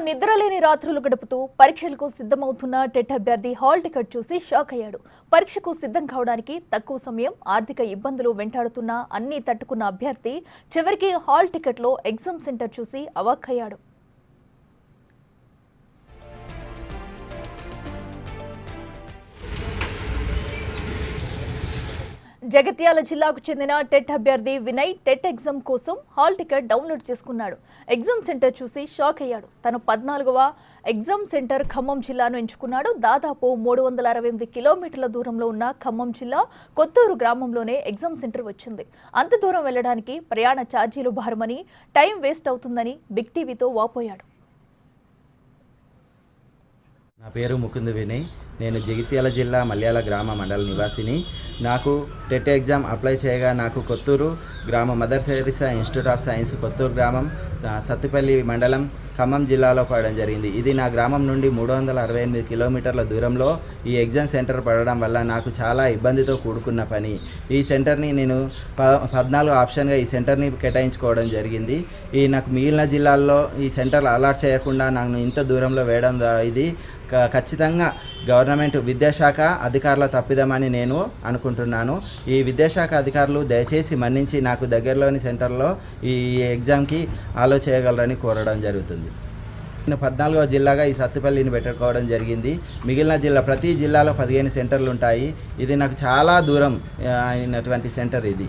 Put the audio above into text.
నిద్రలేని రాత్రులు గడుపుతూ పరీక్షలకు సిద్ధమవుతున్న టెట్ అభ్యర్థి హాల్ టికెట్ చూసి షాక్ అయ్యాడు. పరీక్షకు సిద్ధం కావడానికి తక్కువ సమయం, ఆర్థిక ఇబ్బందులు వెంటాడుతున్న అన్ని తట్టుకున్న అభ్యర్థి చివరికి హాల్ టికెట్లో ఎగ్జామ్ సెంటర్ చూసి అవాక్కయ్యాడు. జగిత్యాల జిల్లాకు చెందిన టెట్ అభ్యర్థి వినయ్ టెట్ ఎగ్జామ్ కోసం హాల్ టికెట్ డౌన్లోడ్ చేసుకున్నాడు. ఎగ్జామ్ సెంటర్ చూసి షాక్ అయ్యాడు. తను 14వ ఎగ్జామ్ సెంటర్ ఖమ్మం జిల్లాను ఎంచుకున్నాడు. దాదాపు 368 కిలోమీటర్ల దూరంలో ఉన్న ఖమ్మం జిల్లా కొత్తూరు గ్రామంలోనే ఎగ్జామ్ సెంటర్ వచ్చింది. అంత దూరం వెళ్లడానికి ప్రయాణ ఛార్జీలు భారమని, టైం వేస్ట్ అవుతుందని బిగ్ టీవీతో వాపోయాడు. నా పేరు ముకుంద్ వినయ్. నేను జగిత్యాల జిల్లా మల్యాల గ్రామ మండల నివాసిని. నాకు టెట్ ఎగ్జామ్ అప్లై చేయగా నాకు కొత్తూరు గ్రామం Mother Teresa Institute of Science Kotturu గ్రామం సత్తుపల్లి మండలం ఖమ్మం జిల్లాలో పడడం జరిగింది. ఇది నా గ్రామం నుండి 368 కిలోమీటర్ల దూరంలో ఈ ఎగ్జామ్ సెంటర్ పడడం వల్ల నాకు చాలా ఇబ్బందితో కూడుకున్న పని. ఈ సెంటర్ని నేను 14 ఆప్షన్గా ఈ సెంటర్ని కేటాయించుకోవడం జరిగింది. నాకు మిగిలిన జిల్లాల్లో ఈ సెంటర్లు అలాట్ చేయకుండా నాకు ఇంత దూరంలో వేయడం ఇది ఖచ్చితంగా గవర్నమెంట్ విద్యాశాఖ అధికారుల తప్పిదమని నేను అనుకుంటున్నాను. ఈ విద్యాశాఖ అధికారులు దయచేసి మన్నించి నాకు దగ్గరలోని సెంటర్లో ఈ ఎగ్జామ్కి ఆలో చేయగలరని కోరడం జరుగుతుంది. నేను 14వ జిల్లాగా ఈ సత్తుపల్లిని పెట్టుకోవడం జరిగింది. మిగిలిన ప్రతి జిల్లాలో 15 సెంటర్లు ఉంటాయి. ఇది నాకు చాలా దూరం అయినటువంటి సెంటర్ ఇది.